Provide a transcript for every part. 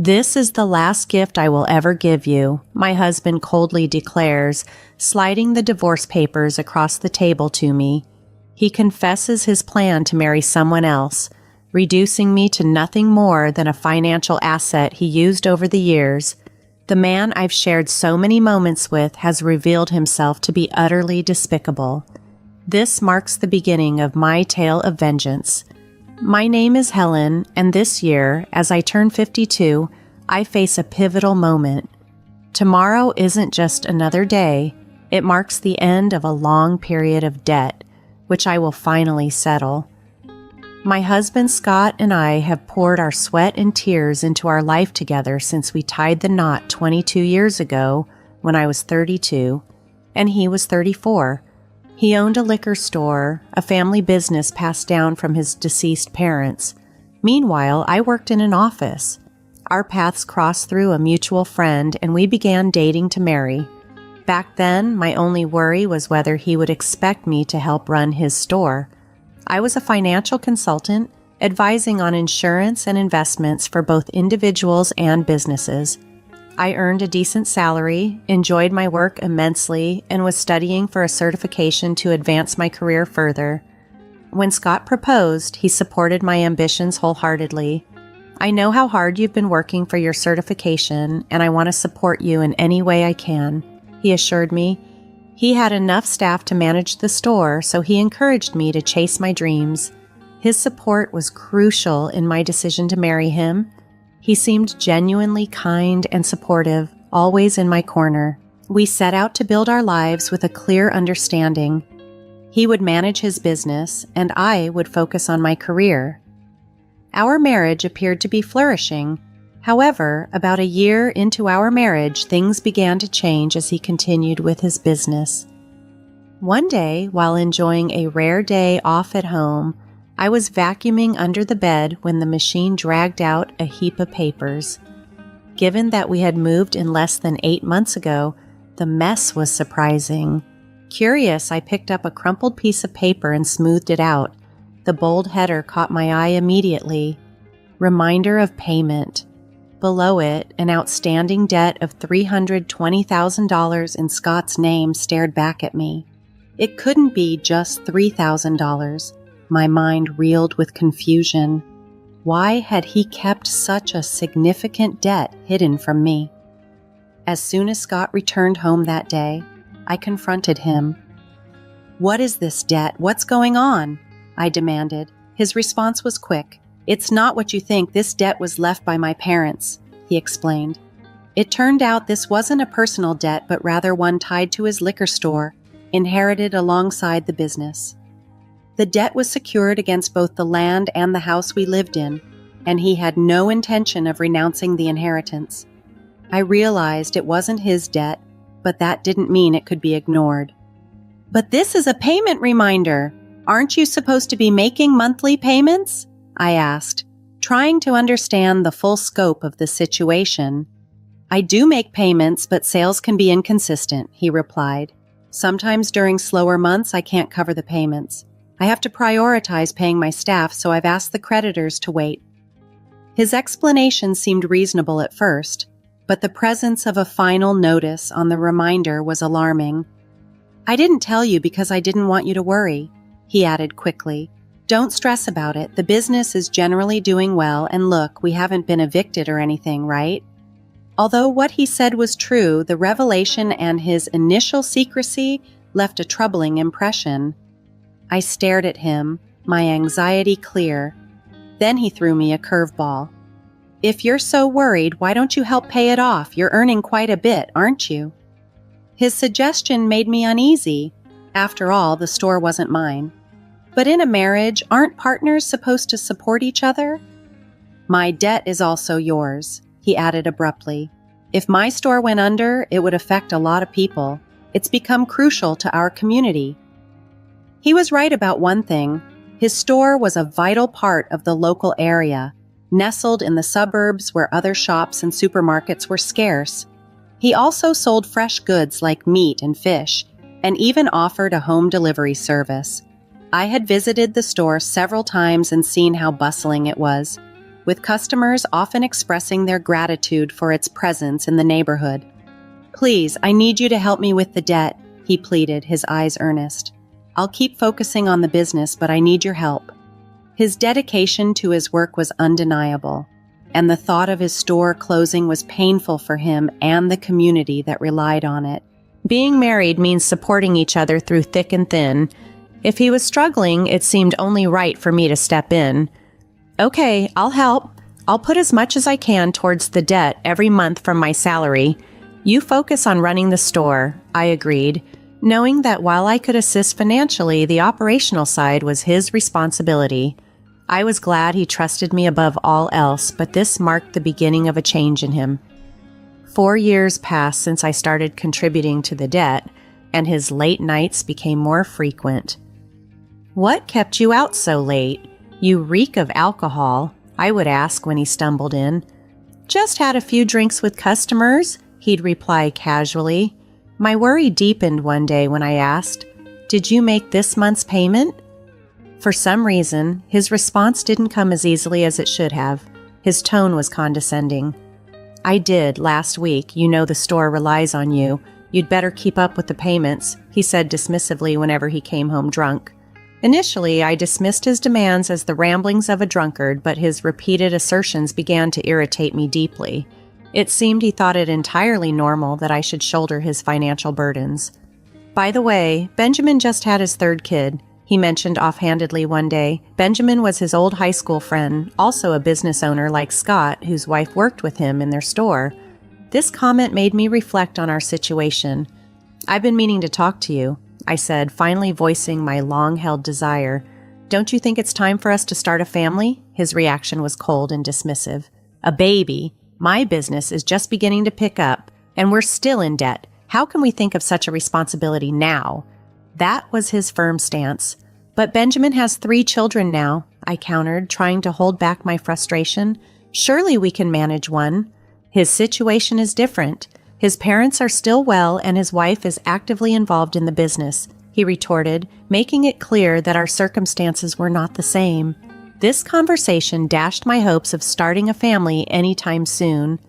"This is the last gift I will ever give you," my husband coldly declares, sliding the divorce papers across the table to me. He confesses his plan to marry someone else, reducing me to nothing more than a financial asset he used over the years. The man I've shared so many moments with has revealed himself to be utterly despicable. This marks the beginning of my tale of vengeance. My name is Helen, and this year, as I turn 52, I face a pivotal moment. Tomorrow isn't just another day, it marks the end of a long period of debt, which I will finally settle. My husband Scott and I have poured our sweat and tears into our life together since we tied the knot 22 years ago when I was 32 and he was 34. He owned a liquor store, a family business passed down from his deceased parents. Meanwhile, I worked in an office. Our paths crossed through a mutual friend, and we began dating to marry. Back then, my only worry was whether he would expect me to help run his store. I was a financial consultant, advising on insurance and investments for both individuals and businesses. I earned a decent salary, enjoyed my work immensely, and was studying for a certification to advance my career further. When Scott proposed, he supported my ambitions wholeheartedly. "I know how hard you've been working for your certification, and I want to support you in any way I can," he assured me. He had enough staff to manage the store, so he encouraged me to chase my dreams. His support was crucial in my decision to marry him. He seemed genuinely kind and supportive, always in my corner. We set out to build our lives with a clear understanding. He would manage his business, and I would focus on my career. Our marriage appeared to be flourishing. However, about a year into our marriage, things began to change as he continued with his business. One day, while enjoying a rare day off at home, I was vacuuming under the bed when the machine dragged out a heap of papers. Given that we had moved in less than 8 months ago, the mess was surprising. Curious, I picked up a crumpled piece of paper and smoothed it out. The bold header caught my eye immediately. Reminder of payment. Below it, an outstanding debt of $320,000 in Scott's name stared back at me. It couldn't be just $3,000. My mind reeled with confusion. Why had he kept such a significant debt hidden from me? As soon as Scott returned home that day, I confronted him. "What is this debt? What's going on?" I demanded. His response was quick. "It's not what you think. This debt was left by my parents," he explained. It turned out this wasn't a personal debt, but rather one tied to his liquor store, inherited alongside the business. The debt was secured against both the land and the house we lived in, and he had no intention of renouncing the inheritance. I realized it wasn't his debt, but that didn't mean it could be ignored. "But this is a payment reminder. Aren't you supposed to be making monthly payments?" I asked, trying to understand the full scope of the situation. "I do make payments, but sales can be inconsistent," he replied. "Sometimes during slower months, I can't cover the payments. I have to prioritize paying my staff, so I've asked the creditors to wait." His explanation seemed reasonable at first, but the presence of a final notice on the reminder was alarming. "I didn't tell you because I didn't want you to worry," he added quickly. "Don't stress about it. The business is generally doing well, and look, we haven't been evicted or anything, right?" Although what he said was true, the revelation and his initial secrecy left a troubling impression. I stared at him, my anxiety clear. Then he threw me a curveball. "If you're so worried, why don't you help pay it off? You're earning quite a bit, aren't you?" His suggestion made me uneasy. After all, the store wasn't mine. But in a marriage, aren't partners supposed to support each other? "My debt is also yours," he added abruptly. "If my store went under, it would affect a lot of people. It's become crucial to our community." He was right about one thing. His store was a vital part of the local area, nestled in the suburbs where other shops and supermarkets were scarce. He also sold fresh goods like meat and fish, and even offered a home delivery service. I had visited the store several times and seen how bustling it was. with customers often expressing their gratitude for its presence in the neighborhood. "Please, I need you to help me with the debt," he pleaded, his eyes earnest. "I'll keep focusing on the business, but I need your help." His dedication to his work was undeniable, and the thought of his store closing was painful for him and the community that relied on it. Being married means supporting each other through thick and thin. If he was struggling, it seemed only right for me to step in. "Okay, I'll help. I'll put as much as I can towards the debt every month from my salary. You focus on running the store," I agreed, knowing that while I could assist financially, the operational side was his responsibility. I was glad he trusted me above all else, but this marked the beginning of a change in him. 4 years passed since I started contributing to the debt, and his late nights became more frequent. "What kept you out so late? You reek of alcohol," I would ask when he stumbled in. "Just had a few drinks with customers," he'd reply casually. My worry deepened one day when I asked, "Did you make this month's payment?" For some reason, his response didn't come as easily as it should have. His tone was condescending. "I did last week. You know the store relies on you. You'd better keep up with the payments," he said dismissively whenever he came home drunk. Initially, I dismissed his demands as the ramblings of a drunkard, but his repeated assertions began to irritate me deeply. It seemed he thought it entirely normal that I should shoulder his financial burdens. "By the way, Benjamin just had his 3rd kid," he mentioned offhandedly one day. Benjamin was his old high school friend, also a business owner like Scott, whose wife worked with him in their store. This comment made me reflect on our situation. "I've been meaning to talk to you," I said, finally voicing my long-held desire. "Don't you think it's time for us to start a family?" His reaction was cold and dismissive. "A baby? My business is just beginning to pick up, and we're still in debt. How can we think of such a responsibility now?" That was his firm stance. "But Benjamin has 3 children now," I countered, trying to hold back my frustration. "Surely we can manage one." "His situation is different. His parents are still well, and his wife is actively involved in the business," he retorted, making it clear that our circumstances were not the same. This conversation dashed my hopes of starting a family anytime soon.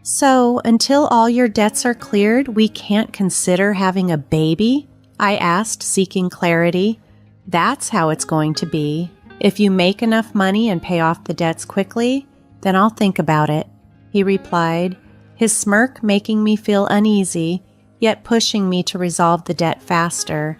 "So, until all your debts are cleared, we can't consider having a baby?" I asked, seeking clarity. "That's how it's going to be. If you make enough money and pay off the debts quickly, then I'll think about it," he replied, his smirk making me feel uneasy, yet pushing me to resolve the debt faster.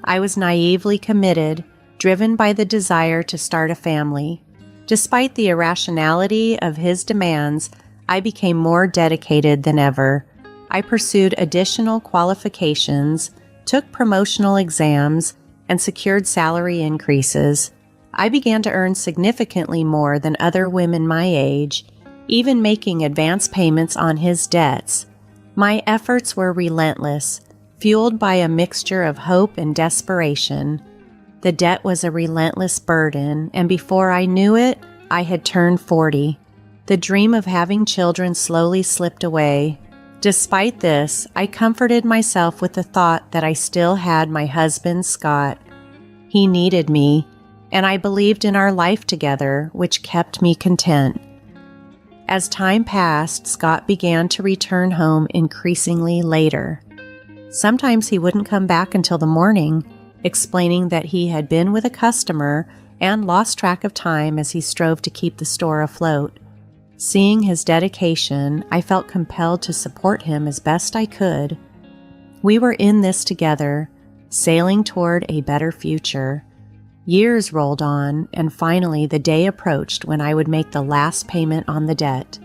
I was naively committed, driven by the desire to start a family. Despite the irrationality of his demands, I became more dedicated than ever. I pursued additional qualifications, took promotional exams, and secured salary increases. I began to earn significantly more than other women my age, even making advance payments on his debts. My efforts were relentless, fueled by a mixture of hope and desperation. The debt was a relentless burden, and before I knew it, I had turned 40. The dream of having children slowly slipped away. Despite this, I comforted myself with the thought that I still had my husband, Scott. He needed me, and I believed in our life together, which kept me content. As time passed, Scott began to return home increasingly later. Sometimes he wouldn't come back until the morning, explaining that he had been with a customer and lost track of time as he strove to keep the store afloat. Seeing his dedication, I felt compelled to support him as best I could. We were in this together, sailing toward a better future. Years rolled on, and finally the day approached when I would make the last payment on the debt.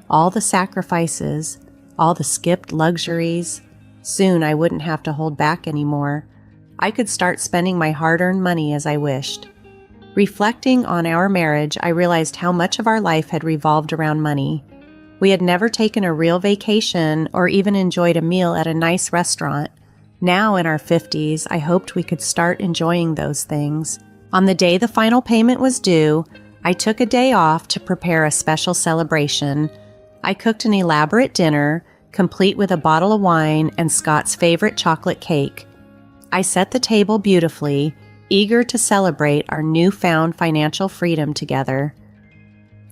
All the sacrifices, all the skipped luxuries, soon I wouldn't have to hold back anymore. I could start spending my hard-earned money as I wished. Reflecting on our marriage, I realized how much of our life had revolved around money. We had never taken a real vacation or even enjoyed a meal at a nice restaurant. Now, in our 50s, I hoped we could start enjoying those things. On the day the final payment was due, I took a day off to prepare a special celebration. I cooked an elaborate dinner, complete with a bottle of wine and Scott's favorite chocolate cake. I set the table beautifully, eager to celebrate our newfound financial freedom together.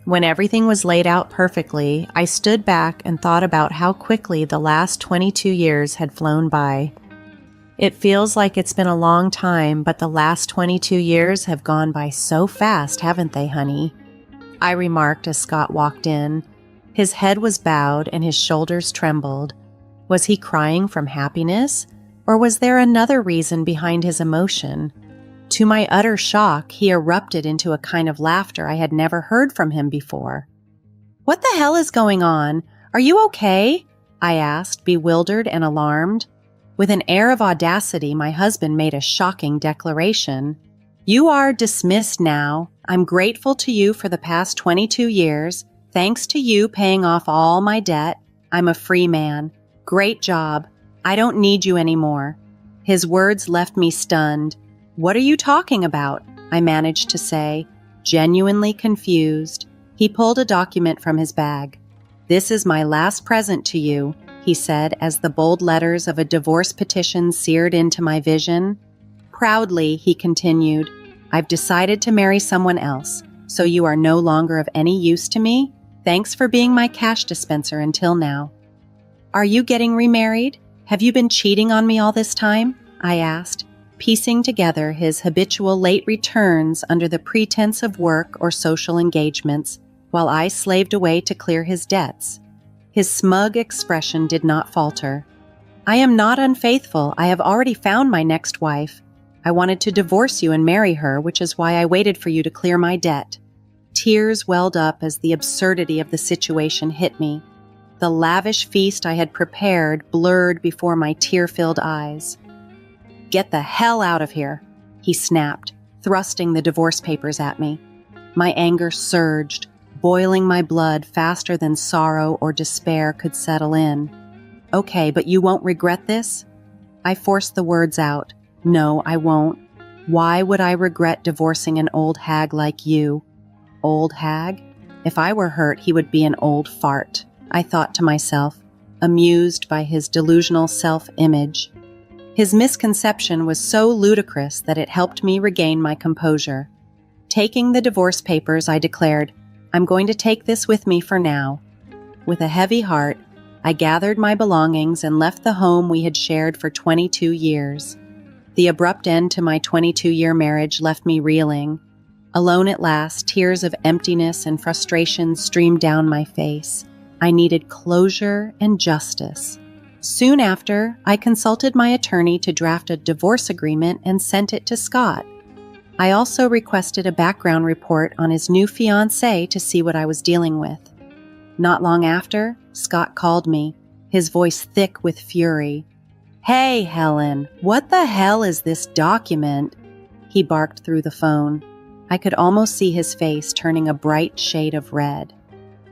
When everything was laid out perfectly, I stood back and thought about how quickly the last 22 years had flown by. It feels like it's been a long time, but the last 22 years have gone by so fast, haven't they, honey? I remarked as Scott walked in. His head was bowed and his shoulders trembled. Was he crying from happiness, or was there another reason behind his emotion? To my utter shock, he erupted into a kind of laughter I had never heard from him before. "What the hell is going on? Are you okay?" I asked, bewildered and alarmed. With an air of audacity, my husband made a shocking declaration. "You are dismissed now. I'm grateful to you for the past 22 years. Thanks to you paying off all my debt, I'm a free man. Great job. I don't need you anymore." His words left me stunned. "What are you talking about?" I managed to say, genuinely confused. He pulled a document from his bag. "This is my last present to you," he said as the bold letters of a divorce petition seared into my vision. Proudly, he continued, "I've decided to marry someone else, so you are no longer of any use to me. Thanks for being my cash dispenser until now." "Are you getting remarried? Have you been cheating on me all this time?" I asked, piecing together his habitual late returns under the pretense of work or social engagements, while I slaved away to clear his debts. His smug expression did not falter. "I am not unfaithful. I have already found my next wife. I wanted to divorce you and marry her, which is why I waited for you to clear my debt." Tears welled up as the absurdity of the situation hit me. The lavish feast I had prepared blurred before my tear-filled eyes. "Get the hell out of here," he snapped, thrusting the divorce papers at me. My anger surged, boiling my blood faster than sorrow or despair could settle in. "Okay, but you won't regret this?" I forced the words out. "No, I won't. Why would I regret divorcing an old hag like you?" Old hag? If I were hurt, he would be an old fart, I thought to myself, amused by his delusional self-image. His misconception was so ludicrous that it helped me regain my composure. Taking the divorce papers, I declared, "I'm going to take this with me for now." With a heavy heart, I gathered my belongings and left the home we had shared for 22 years. The abrupt end to my 22-year marriage left me reeling. Alone at last, tears of emptiness and frustration streamed down my face. I needed closure and justice. Soon after, I consulted my attorney to draft a divorce agreement and sent it to Scott. I also requested a background report on his new fiancée to see what I was dealing with. Not long after, Scott called me, his voice thick with fury. "Hey, Helen, what the hell is this document?" he barked through the phone. I could almost see his face turning a bright shade of red.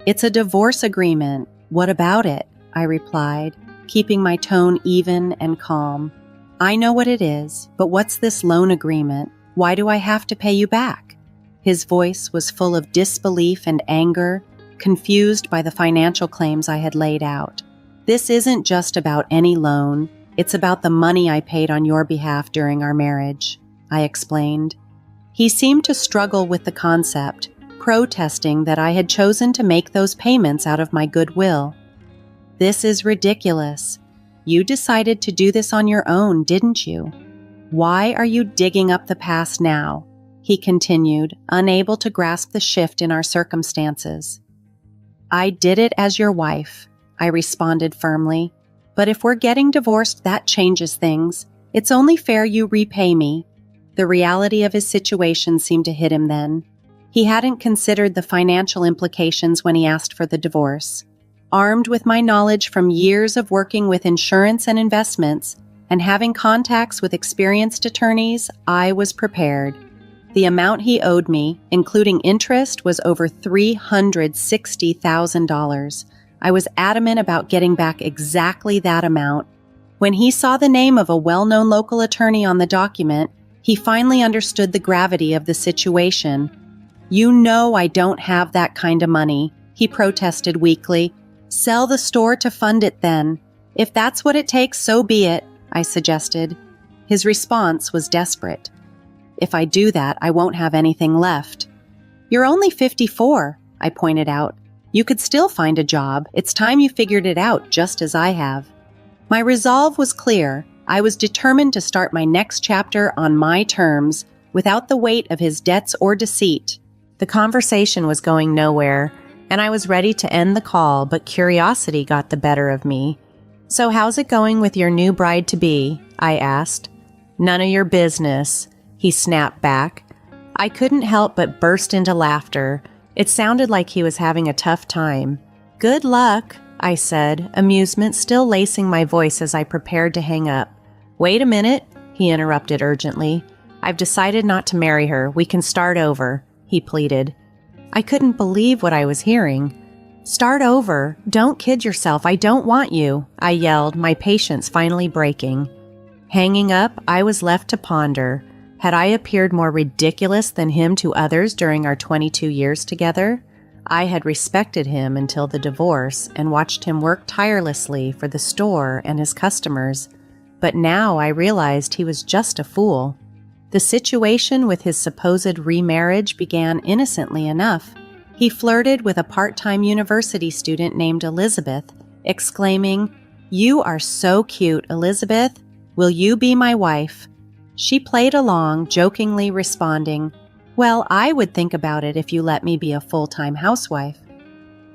"It's a divorce agreement. What about it?" I replied, keeping my tone even and calm. "I know what it is, but what's this loan agreement? Why do I have to pay you back?" His voice was full of disbelief and anger, confused by the financial claims I had laid out. "This isn't just about any loan. It's about the money I paid on your behalf during our marriage," I explained. He seemed to struggle with the concept, protesting that I had chosen to make those payments out of my goodwill. "This is ridiculous. You decided to do this on your own, didn't you? Why are you digging up the past now?" he continued, unable to grasp the shift in our circumstances. "I did it as your wife," I responded firmly. "But if we're getting divorced, that changes things. It's only fair you repay me." The reality of his situation seemed to hit him then. He hadn't considered the financial implications when he asked for the divorce. Armed with my knowledge from years of working with insurance and investments and having contacts with experienced attorneys, I was prepared. The amount he owed me, including interest, was over $360,000. I was adamant about getting back exactly that amount. When he saw the name of a well-known local attorney on the document, he finally understood the gravity of the situation. "You know I don't have that kind of money," he protested weakly. "Sell the store to fund it then. If that's what it takes, so be it," I suggested. His response was desperate. "If I do that, I won't have anything left." "You're only 54. I pointed out. "You could still find a job. It's time you figured it out, just as I have." My resolve was clear. I was determined to start my next chapter on my terms, without the weight of his debts or deceit. The conversation was going nowhere, and I was ready to end the call, but curiosity got the better of me. "So how's it going with your new bride-to-be?" I asked. "None of your business," he snapped back. I couldn't help but burst into laughter. It sounded like he was having a tough time. "Good luck," I said, amusement still lacing my voice as I prepared to hang up. "Wait a minute," he interrupted urgently. "I've decided not to marry her. We can start over," he pleaded. I couldn't believe what I was hearing. "Start over? Don't kid yourself. I don't want you," I yelled, my patience finally breaking. Hanging up, I was left to ponder. Had I appeared more ridiculous than him to others during our 22 years together? I had respected him until the divorce and watched him work tirelessly for the store and his customers. But now I realized he was just a fool. The situation with his supposed remarriage began innocently enough. He flirted with a part-time university student named Elizabeth, exclaiming, "You are so cute, Elizabeth. Will you be my wife?" She played along, jokingly responding, "Well, I would think about it if you let me be a full-time housewife."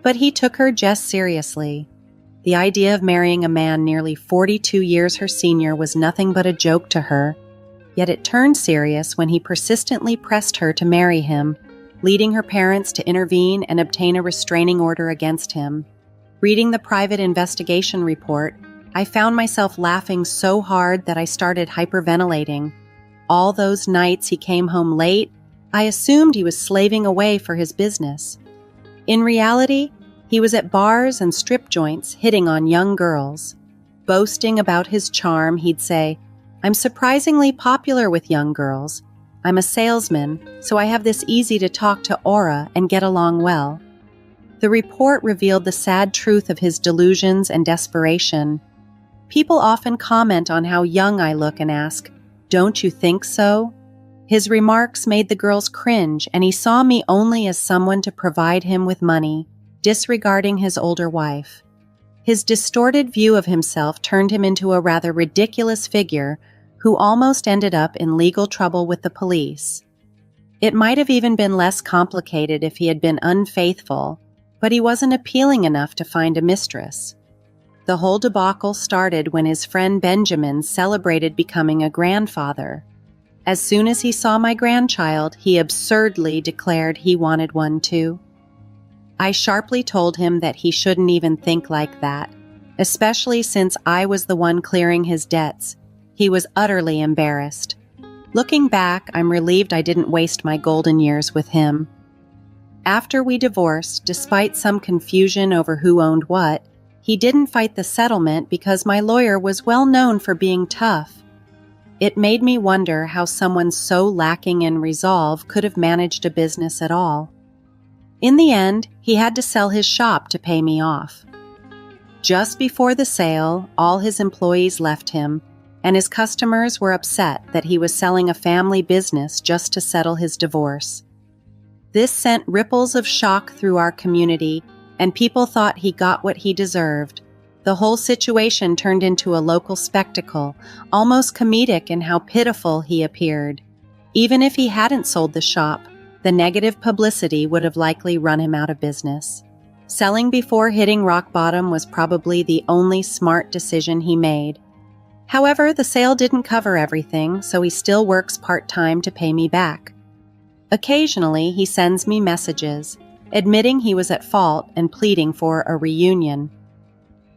But he took her just seriously. The idea of marrying a man nearly 42 years her senior was nothing but a joke to her. Yet it turned serious when he persistently pressed her to marry him, leading her parents to intervene and obtain a restraining order against him. Reading the private investigation report, I found myself laughing so hard that I started hyperventilating. All those nights he came home late, I assumed he was slaving away for his business. In reality, he was at bars and strip joints hitting on young girls. Boasting about his charm, he'd say, "I'm surprisingly popular with young girls. I'm a salesman, so I have this easy-to-talk-to aura and get along well." The report revealed the sad truth of his delusions and desperation. People often comment on how young I look and ask, "Don't you think so?" His remarks made the girls cringe, and he saw me only as someone to provide him with money, disregarding his older wife. His distorted view of himself turned him into a rather ridiculous figure who almost ended up in legal trouble with the police. It might have even been less complicated if he had been unfaithful, but he wasn't appealing enough to find a mistress. The whole debacle started when his friend Benjamin celebrated becoming a grandfather. As soon as he saw my grandchild, he absurdly declared he wanted one too. I sharply told him that he shouldn't even think like that, especially since I was the one clearing his debts. He was utterly embarrassed. Looking back, I'm relieved I didn't waste my golden years with him. After we divorced, despite some confusion over who owned what, he didn't fight the settlement because my lawyer was well known for being tough. It made me wonder how someone so lacking in resolve could have managed a business at all. In the end, he had to sell his shop to pay me off. Just before the sale, all his employees left him, and his customers were upset that he was selling a family business just to settle his divorce. This sent ripples of shock through our community, and people thought he got what he deserved. The whole situation turned into a local spectacle, almost comedic in how pitiful he appeared. Even if he hadn't sold the shop, the negative publicity would have likely run him out of business. Selling before hitting rock bottom was probably the only smart decision he made. However, the sale didn't cover everything, so he still works part-time to pay me back. Occasionally, he sends me messages, admitting he was at fault and pleading for a reunion.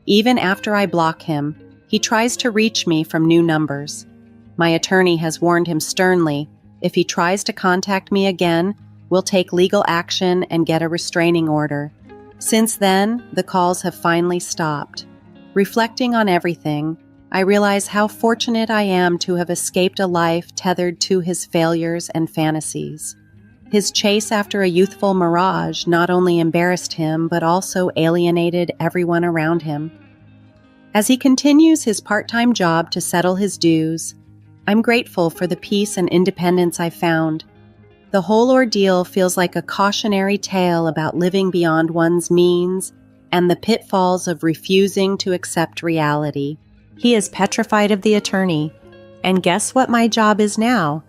Even after I block him, he tries to reach me from new numbers. My attorney has warned him sternly, if he tries to contact me again, we'll take legal action and get a restraining order. Since then, the calls have finally stopped. Reflecting on everything, I realize how fortunate I am to have escaped a life tethered to his failures and fantasies. His chase after a youthful mirage not only embarrassed him, but also alienated everyone around him. As he continues his part-time job to settle his dues, I'm grateful for the peace and independence I found. The whole ordeal feels like a cautionary tale about living beyond one's means and the pitfalls of refusing to accept reality. He is petrified of the attorney. And guess what my job is now?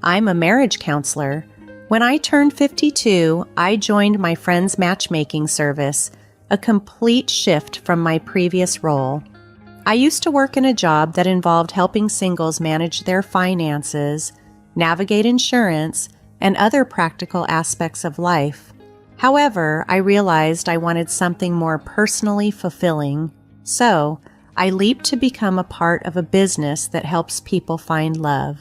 I'm a marriage counselor. When I turned 52, I joined my friend's matchmaking service, a complete shift from my previous role. I used to work in a job that involved helping singles manage their finances, navigate insurance, and other practical aspects of life. However, I realized I wanted something more personally fulfilling, so I leaped to become a part of a business that helps people find love.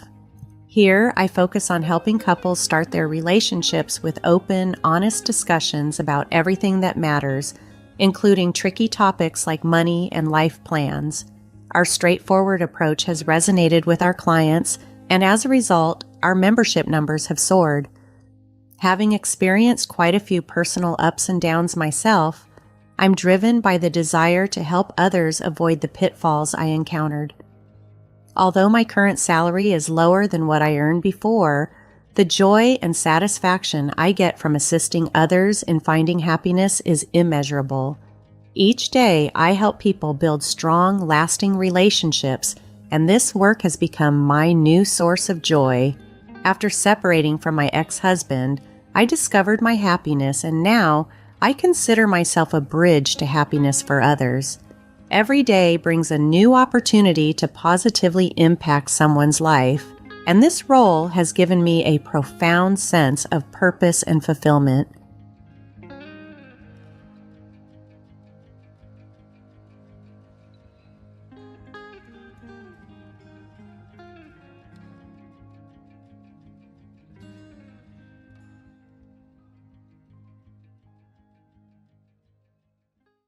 Here, I focus on helping couples start their relationships with open, honest discussions about everything that matters, including tricky topics like money and life plans. Our straightforward approach has resonated with our clients, and as a result, our membership numbers have soared. Having experienced quite a few personal ups and downs myself, I'm driven by the desire to help others avoid the pitfalls I encountered. Although my current salary is lower than what I earned before, the joy and satisfaction I get from assisting others in finding happiness is immeasurable. Each day, I help people build strong, lasting relationships, and this work has become my new source of joy. After separating from my ex-husband, I discovered my happiness, and now I consider myself a bridge to happiness for others. Every day brings a new opportunity to positively impact someone's life, and this role has given me a profound sense of purpose and fulfillment.